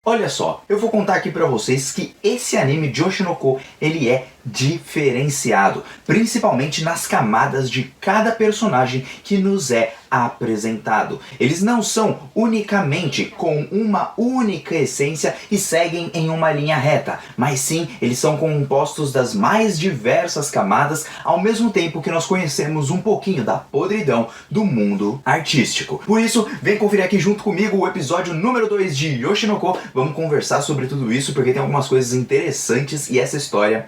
Olha só, eu vou contar aqui pra vocês que esse anime de Oshinoko, ele é diferenciado, principalmente nas camadas de cada personagem que nos é apresentado. Eles não são unicamente com uma única essência e seguem em uma linha reta, mas sim, eles são compostos das mais diversas camadas, ao mesmo tempo que nós conhecemos um pouquinho da podridão do mundo artístico. Por isso, vem conferir aqui junto comigo o episódio número 2 de Oshinoko. Vamos conversar sobre tudo isso, porque tem algumas coisas interessantes e essa história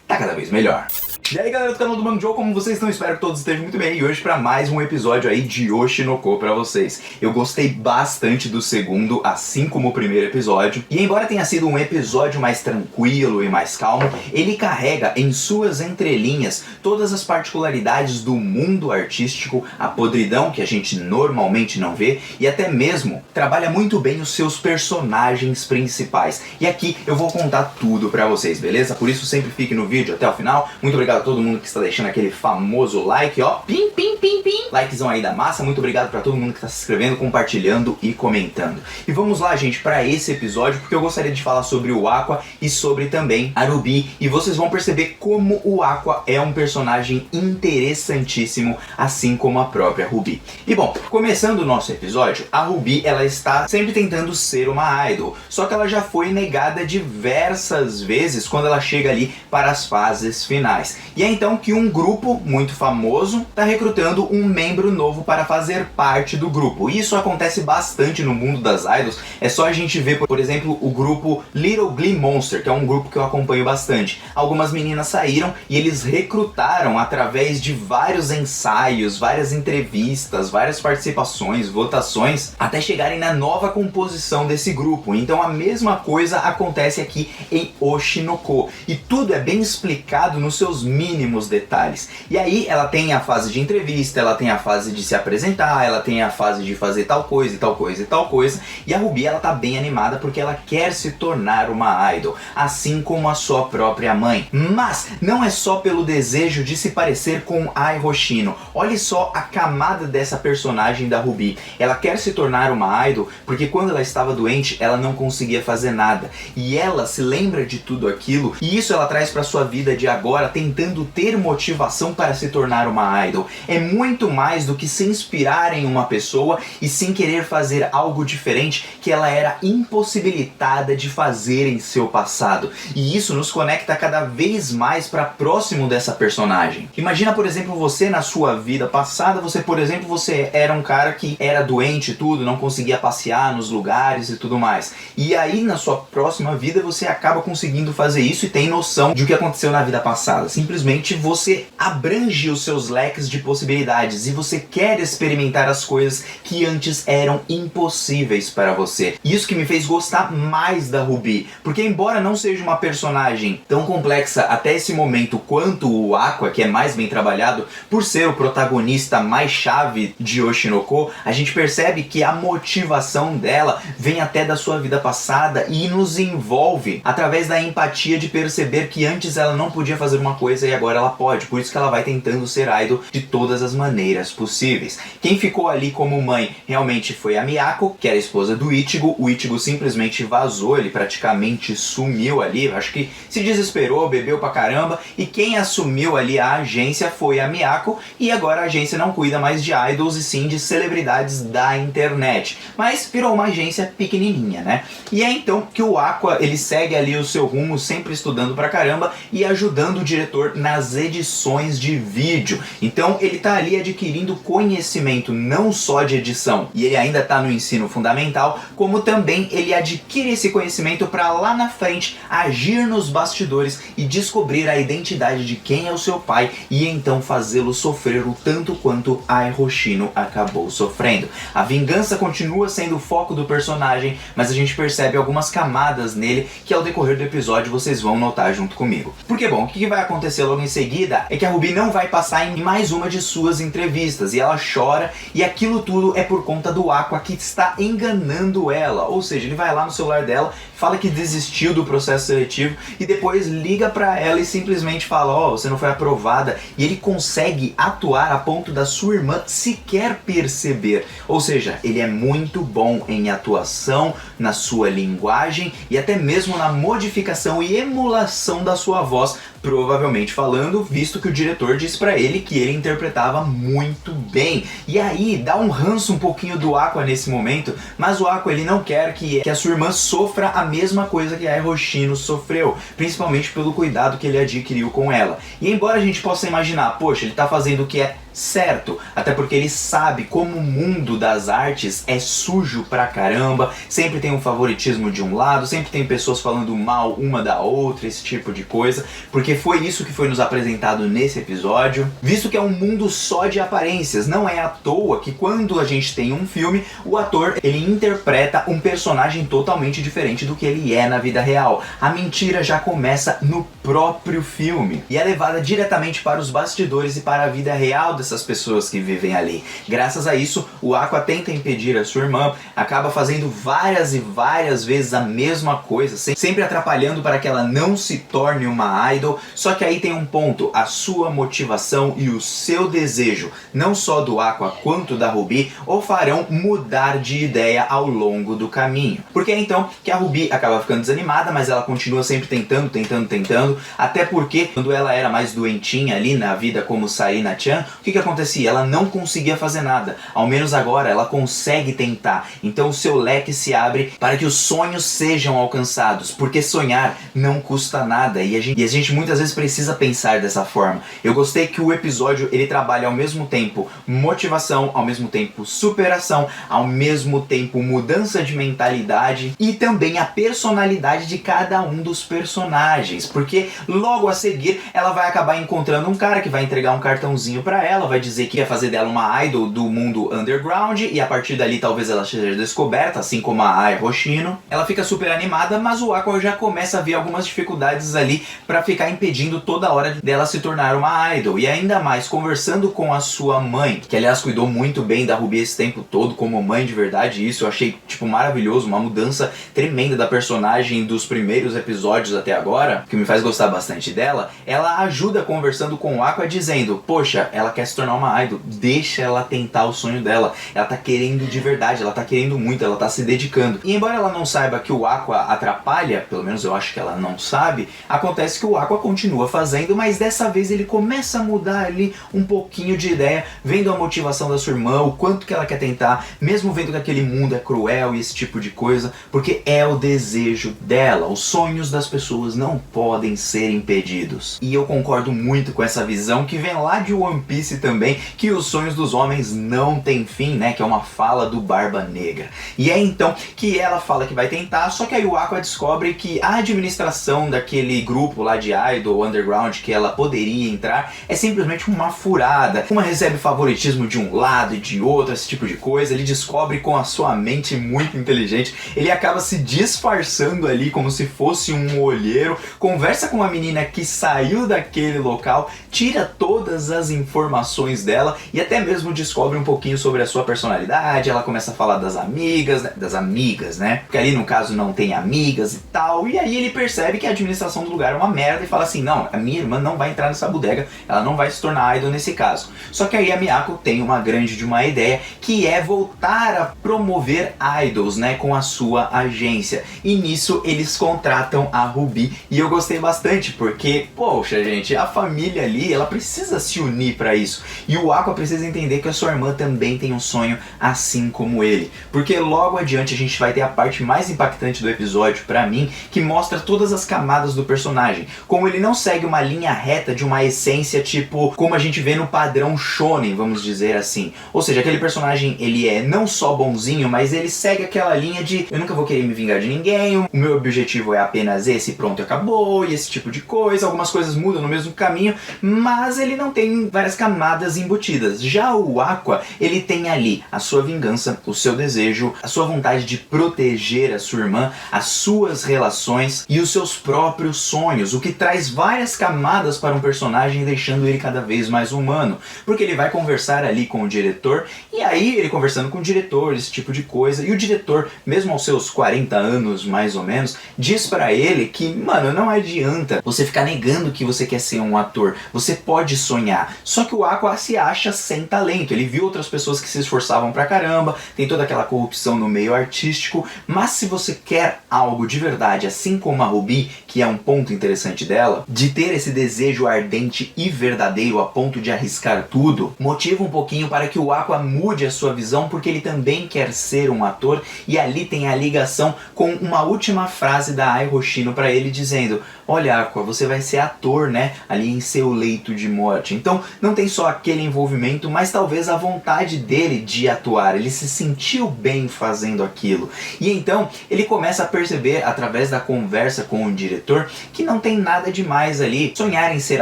tá cada vez melhor. E aí galera do canal do Banjo, como vocês estão? Espero que todos estejam muito bem. E hoje para mais um episódio aí de Oshinoko pra vocês. Eu gostei bastante do segundo, assim como o primeiro episódio. E embora tenha sido um episódio mais tranquilo e mais calmo, ele carrega em suas entrelinhas todas as particularidades do mundo artístico, a podridão que a gente normalmente não vê, e até mesmo trabalha muito bem os seus personagens principais. E aqui eu vou contar tudo pra vocês, beleza? Por isso sempre fique no vídeo até o final. Muito obrigado a todo mundo que está deixando aquele famoso like, ó, pim, pim, pim, pim, likezão aí da massa. Muito obrigado para todo mundo que está se inscrevendo, compartilhando e comentando. E vamos lá, gente, para esse episódio, porque eu gostaria de falar sobre o Aqua e sobre também a Ruby, e vocês vão perceber como o Aqua é um personagem interessantíssimo, assim como a própria Ruby. E bom, começando o nosso episódio, a Ruby, ela está sempre tentando ser uma idol, só que ela já foi negada diversas vezes quando ela chega ali para as fases finais. E é então que um grupo muito famoso está recrutando um membro novo para fazer parte do grupo. E isso acontece bastante no mundo das idols. É só a gente ver, por exemplo, o grupo Little Glee Monster, que é um grupo que eu acompanho bastante. Algumas meninas saíram e eles recrutaram através de vários ensaios, várias entrevistas, várias participações, votações, até chegarem na nova composição desse grupo. Então a mesma coisa acontece aqui em Oshinoko. E tudo é bem explicado nos seus mínimos detalhes. E aí ela tem a fase de entrevista, ela tem a fase de se apresentar, ela tem a fase de fazer tal coisa e tal coisa e tal coisa. E a Ruby, ela tá bem animada porque ela quer se tornar uma idol, assim como a sua própria mãe. Mas não é só pelo desejo de se parecer com Ai Hoshino. Olha só a camada dessa personagem da Ruby. Ela quer se tornar uma idol porque quando ela estava doente, ela não conseguia fazer nada. E ela se lembra de tudo aquilo, e isso ela traz para sua vida de agora, tentando ter motivação para se tornar uma idol. É muito mais do que se inspirar em uma pessoa e sim querer fazer algo diferente que ela era impossibilitada de fazer em seu passado. E isso nos conecta cada vez mais para próximo dessa personagem. Imagina, por exemplo, você na sua vida passada, você era um cara que era doente e tudo, não conseguia passear nos lugares e tudo mais. E aí na sua próxima vida você acaba conseguindo fazer isso e tem noção de o que aconteceu na vida passada. Simplesmente você abrange os seus leques de possibilidades e você quer experimentar as coisas que antes eram impossíveis para você. Isso que me fez gostar mais da Ruby, porque embora não seja uma personagem tão complexa até esse momento quanto o Aqua, que é mais bem trabalhado, por ser o protagonista mais chave de Oshinoko, a gente percebe que a motivação dela vem até da sua vida passada e nos envolve através da empatia de perceber que antes ela não podia fazer uma coisa e agora ela pode. Por isso que ela vai tentando ser idol de todas as maneiras possíveis. Quem ficou ali como mãe realmente foi a Miyako, que era a esposa do Ichigo. O Ichigo simplesmente vazou, ele praticamente sumiu ali, acho que se desesperou, bebeu pra caramba, e quem assumiu ali a agência foi a Miyako, e agora a agência não cuida mais de idols e sim de celebridades da internet, mas virou uma agência pequenininha, né? E é então que o Aqua, ele segue ali o seu rumo, sempre estudando pra caramba e ajudando o diretor nas edições de vídeo. Então ele tá ali adquirindo conhecimento não só de edição, e ele ainda tá no ensino fundamental, como também ele adquire esse conhecimento para lá na frente agir nos bastidores e descobrir a identidade de quem é o seu pai e então fazê-lo sofrer o tanto quanto Ai Hoshino acabou sofrendo. A vingança continua sendo o foco do personagem, mas a gente percebe algumas camadas nele que ao decorrer do episódio vocês vão notar junto comigo. Porque bom, o que vai acontecer acontecer logo em seguida é que a Ruby não vai passar em mais uma de suas entrevistas, e ela chora, e aquilo tudo é por conta do Aqua, que está enganando ela. Ou seja, ele vai lá no celular dela, fala que desistiu do processo seletivo e depois liga pra ela e simplesmente fala: ó, você não foi aprovada, e ele consegue atuar a ponto da sua irmã sequer perceber. Ou seja, ele é muito bom em atuação, na sua linguagem e até mesmo na modificação e emulação da sua voz, provavelmente falando, visto que o diretor disse pra ele que ele interpretava muito bem. E aí dá um ranço um pouquinho do Aqua nesse momento, mas o Aqua ele não quer que a sua irmã sofra a mesma coisa que a Hiroshino sofreu, principalmente pelo cuidado que ele adquiriu com ela. E embora a gente possa imaginar, poxa, ele tá fazendo o que é certo, até porque ele sabe como o mundo das artes é sujo pra caramba, sempre tem um favoritismo de um lado, sempre tem pessoas falando mal uma da outra, esse tipo de coisa, porque foi isso que foi nos apresentado nesse episódio, visto que é um mundo só de aparências. Não é à toa que quando a gente tem um filme, o ator ele interpreta um personagem totalmente diferente do que ele é na vida real. A mentira já começa no próprio filme e é levada diretamente para os bastidores e para a vida real dessas pessoas que vivem ali. Graças a isso, o Aqua tenta impedir a sua irmã, acaba fazendo várias e várias vezes a mesma coisa, sempre atrapalhando para que ela não se torne uma idol. Só que aí tem um ponto: a sua motivação e o seu desejo, não só do Aqua quanto da Ruby, o farão mudar de ideia ao longo do caminho. Porque é então que a Ruby acaba ficando desanimada, mas ela continua sempre tentando, até porque quando ela era mais doentinha ali na vida como Sarina-chan, o que acontecia? Ela não conseguia fazer nada. Ao menos agora ela consegue tentar. Então o seu leque se abre para que os sonhos sejam alcançados, porque sonhar não custa nada, e a gente muitas vezes precisa pensar dessa forma. Eu gostei que o episódio ele trabalha ao mesmo tempo motivação, ao mesmo tempo superação, ao mesmo tempo mudança de mentalidade e também a personalidade de cada um dos personagens, porque logo a seguir ela vai acabar encontrando um cara que vai entregar um cartãozinho pra ela, vai dizer que ia fazer dela uma idol do mundo underground, e a partir dali talvez ela seja descoberta, assim como a Ai Hoshino. Ela fica super animada, mas o Aqua já começa a ver algumas dificuldades ali pra ficar impedindo toda hora dela se tornar uma idol, e ainda mais conversando com a sua mãe, que aliás cuidou muito bem da Ruby esse tempo todo como mãe de verdade. Isso eu achei tipo maravilhoso, uma mudança tremenda da personagem dos primeiros episódios até agora, que me faz gostar bastante dela. Ela ajuda conversando com o Aqua dizendo: poxa, ela quer se tornar uma idol, deixa ela tentar o sonho dela, ela tá querendo de verdade, ela tá querendo muito, ela tá se dedicando. E embora ela não saiba que o Aqua atrapalha, pelo menos eu acho que ela não sabe, acontece que o Aqua continua fazendo, mas dessa vez ele começa a mudar ali um pouquinho de ideia, vendo a motivação da sua irmã, o quanto que ela quer tentar, mesmo vendo que aquele mundo é cruel e esse tipo de coisa, porque é o desejo dela. Os sonhos das pessoas não podem ser impedidos. E eu concordo muito com essa visão que vem lá de One Piece também, que os sonhos dos homens não têm fim, né, que é uma fala do Barba Negra. E é então que ela fala que vai tentar, só que aí o Aqua descobre que a administração daquele grupo lá de idol underground que ela poderia entrar é simplesmente uma furada. Uma recebe favoritismo de um lado e de outro, esse tipo de coisa. Ele descobre com a sua mente muito inteligente, ele acaba se disfarçando ali como se fosse um olheiro, conversa com uma menina que saiu daquele local, tira todas as informações dela e até mesmo descobre um pouquinho sobre a sua personalidade. Ela começa a falar das amigas, né? Porque ali no caso não tem amigas e tal, e aí ele percebe que a administração do lugar é uma merda e fala assim: não, a minha irmã não vai entrar nessa bodega, ela não vai se tornar idol nesse caso. Só que aí a Miyako tem uma grande de uma ideia, que é voltar a promover idols, né, com a sua agência, e nisso eles contratam a Ruby, e eu gostei bastante porque, poxa gente, a família ali, ela precisa se unir pra isso, e o Aqua precisa entender que a sua irmã também tem um sonho assim como ele, porque logo adiante a gente vai ter a parte mais impactante do episódio pra mim, que mostra todas as camadas do personagem, como ele não segue uma linha reta de uma essência tipo como a gente vê no padrão shonen, vamos dizer assim. Ou seja, aquele personagem ele é não só bonzinho, mas ele segue aquela linha de eu nunca vou querer me vingar de ninguém, o meu objetivo é apenas esse, pronto, acabou, e esse tipo de coisa. Algumas coisas mudam no mesmo caminho, mas ele não tem várias camadas camadas embutidas. Já o Aqua, ele tem ali a sua vingança, o seu desejo, a sua vontade de proteger a sua irmã, as suas relações e os seus próprios sonhos, o que traz várias camadas para um personagem, deixando ele cada vez mais humano, porque ele vai conversar ali com o diretor, e aí ele conversando com o diretor, esse tipo de coisa, e o diretor, mesmo aos seus 40 anos mais ou menos, diz pra ele que, mano, não adianta você ficar negando que você quer ser um ator, você pode sonhar. Só que o Aqua se acha sem talento, ele viu outras pessoas que se esforçavam pra caramba, tem toda aquela corrupção no meio artístico, mas se você quer algo de verdade, assim como a Ruby, que é um ponto interessante dela, de ter esse desejo ardente e verdadeiro a ponto de arriscar tudo, motiva um pouquinho para que o Aqua mude a sua visão, porque ele também quer ser um ator, e ali tem a ligação com uma última frase da Ai Hoshino para ele dizendo: olha, Aqua, você vai ser ator, né, ali em seu leito de morte. Então não tem só aquele envolvimento, mas talvez a vontade dele de atuar, ele se sentiu bem fazendo aquilo. E então ele começa a perceber, através da conversa com o diretor, que não tem nada demais ali sonhar em ser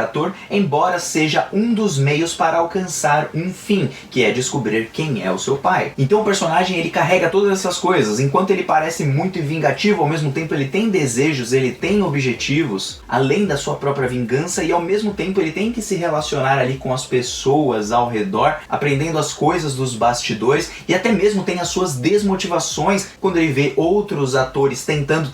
ator, embora seja um dos meios para alcançar um fim, que é descobrir quem é o seu pai. Então o personagem, ele carrega todas essas coisas, enquanto ele parece muito vingativo, ao mesmo tempo ele tem desejos, ele tem objetivos, além da sua própria vingança, e ao mesmo tempo ele tem que se relacionar ali com as pessoas ao redor, aprendendo as coisas dos bastidores, e até mesmo tem as suas desmotivações quando ele vê outros atores tentando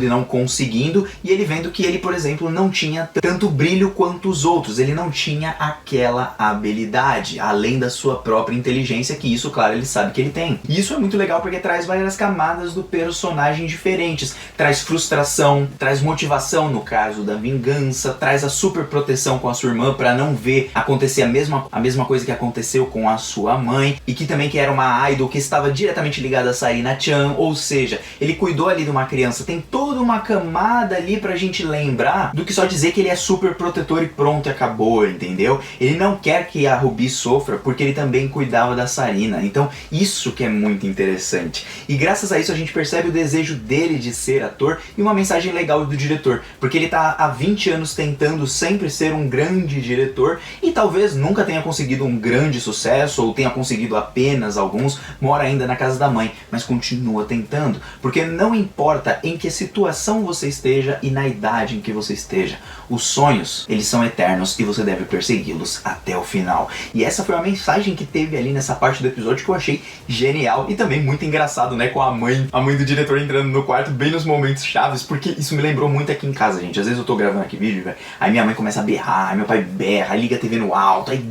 e não conseguindo, e ele vendo que ele, por exemplo, não tinha tanto brilho quanto os outros, ele não tinha aquela habilidade, além da sua própria inteligência, que isso, claro, ele sabe que ele tem. E isso é muito legal porque traz várias camadas do personagem diferentes, traz frustração, traz motivação no caso da vingança, traz a super proteção com a sua irmã para não ver acontecer a mesma coisa que aconteceu com a sua mãe, e que também que era uma idol que estava diretamente ligada a Sarina-chan, ou seja, ele cuidou ali de uma criança. Tem toda uma camada ali pra gente lembrar do que só dizer que ele é super protetor e pronto, e acabou, entendeu? Ele não quer que a Ruby sofra porque ele também cuidava da Sarina, então isso que é muito interessante. E graças a isso a gente percebe o desejo dele de ser ator e uma mensagem legal do diretor, porque ele tá há 20 anos tentando sempre ser um grande diretor e talvez nunca tenha conseguido um grande sucesso, ou tenha conseguido apenas alguns, mora ainda na casa da mãe, mas continua tentando, porque não importa em que situação você esteja e na idade em que você esteja, os sonhos, eles são eternos e você deve persegui-los até o final. E essa foi a mensagem que teve ali nessa parte do episódio que eu achei genial e também muito engraçado, né, com a mãe do diretor entrando no quarto bem nos momentos chaves, porque isso me lembrou muito aqui em casa, gente. Às vezes eu tô gravando aqui vídeo, velho, aí minha mãe começa a berrar, aí meu pai berra, aí liga a TV no alto, aí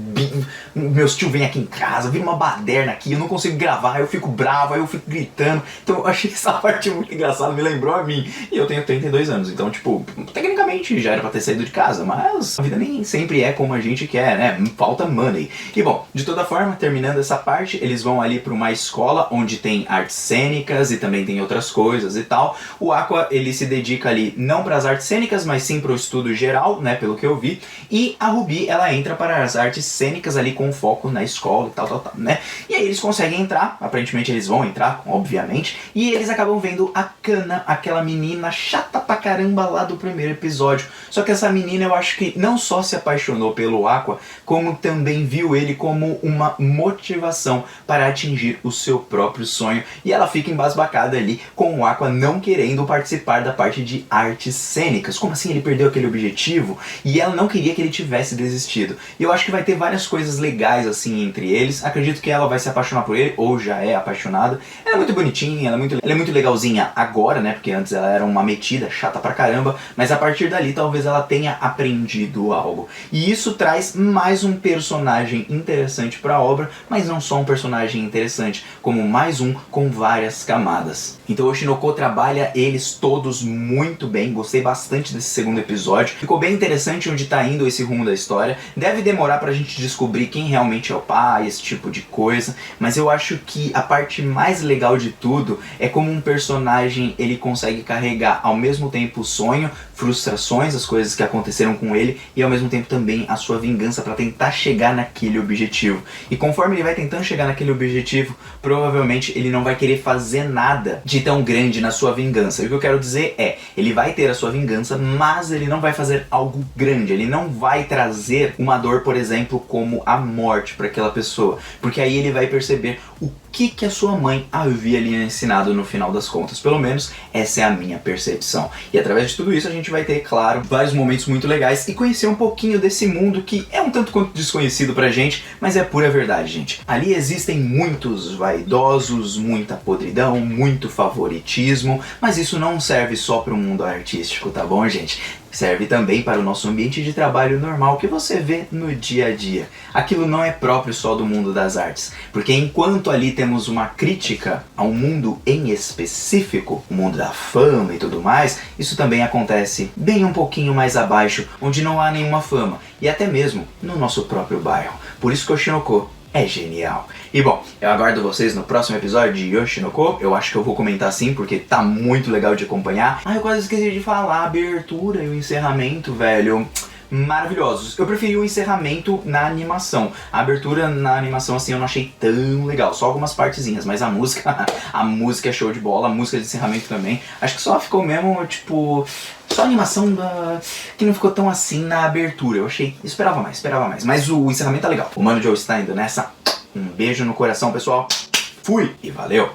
meus tios vêm aqui em casa, vira uma baderna aqui, eu não consigo gravar, aí eu fico bravo, aí eu fico gritando. Então eu achei essa parte muito engraçada, me lembrou a mim. E eu tenho 32 anos, então tipo, tecnicamente já era pra ter saído de casa, mas a vida nem sempre é como a gente quer, né? Falta money. E bom, de toda forma, terminando essa parte, eles vão ali pra uma escola onde tem artes cênicas e também tem outras coisas e tal. O Aqua, ele se dedica ali não para as artes cênicas, mas sim pro estudo geral, né, pelo que eu vi. E a Ruby, ela entra para as artes cênicas ali com foco na escola e tal, né? E aí eles conseguem entrar, aparentemente eles vão entrar, obviamente, e eles acabam vendo a Kana, aquela menina chata pra caramba lá do primeiro episódio. Só que essa menina, eu acho que não só se apaixonou pelo Aqua, como também viu ele como uma motivação para atingir o seu próprio sonho. E ela fica embasbacada ali com o Aqua não querendo participar da parte de artes cênicas. Como assim ele perdeu aquele objetivo? E ela não queria que ele tivesse desistido. E eu acho que vai ter várias coisas legais assim entre eles. Acredito que ela vai se apaixonar por ele, ou já é apaixonada. Ela é muito bonitinha, ela é muito legalzinha agora, né? Porque antes ela era uma metida, chata pra caramba. Mas a partir dali talvez ela tenha aprendido algo. E isso traz mais um personagem interessante pra obra, mas não só um personagem interessante, como mais um com várias camadas. Então o Oshinoko trabalha eles todos muito bem, gostei bastante desse segundo episódio. Ficou bem interessante onde tá indo esse rumo da história. Deve demorar pra gente descobrir quem realmente é o pai, esse tipo de coisa, mas eu acho que a parte mais legal de tudo é como um personagem ele consegue carregar ao mesmo tempo o sonho, frustrações, as coisas que aconteceram com ele, e ao mesmo tempo também a sua vingança para tentar chegar naquele objetivo. E conforme ele vai tentando chegar naquele objetivo, provavelmente ele não vai querer fazer nada de de tão grande na sua vingança. E o que eu quero dizer é, ele vai ter a sua vingança, mas ele não vai fazer algo grande, ele não vai trazer uma dor, por exemplo, como a morte para aquela pessoa, porque aí ele vai perceber o que a sua mãe havia lhe ensinado no final das contas. Pelo menos essa é a minha percepção. E através de tudo isso a gente vai ter, claro, vários momentos muito legais e conhecer um pouquinho desse mundo que é um tanto quanto desconhecido pra gente, mas é pura verdade, gente. Ali existem muitos vaidosos, muita podridão, muito favoritismo, mas isso não serve só pro mundo artístico, tá bom, gente? Serve também para o nosso ambiente de trabalho normal que você vê no dia a dia. Aquilo não é próprio só do mundo das artes, porque enquanto ali temos uma crítica ao mundo em específico, o mundo da fama e tudo mais, isso também acontece bem um pouquinho mais abaixo, onde não há nenhuma fama, e até mesmo no nosso próprio bairro. Por isso que o Yoshinoko é genial. E bom, eu aguardo vocês no próximo episódio de Yoshinoko. Eu acho que eu vou comentar sim, porque tá muito legal de acompanhar. Eu quase esqueci de falar, a abertura e o encerramento, velho, maravilhosos. Eu preferi o encerramento na animação. A abertura na animação, assim, eu não achei tão legal. Só algumas partezinhas, mas a música, a música é show de bola, a música de encerramento também. Acho que só ficou mesmo, tipo, só a animação que não ficou tão assim na abertura. Eu achei, esperava mais. Mas o encerramento tá legal. O Mano Joe está indo nessa. Um beijo no coração, pessoal. Fui e valeu!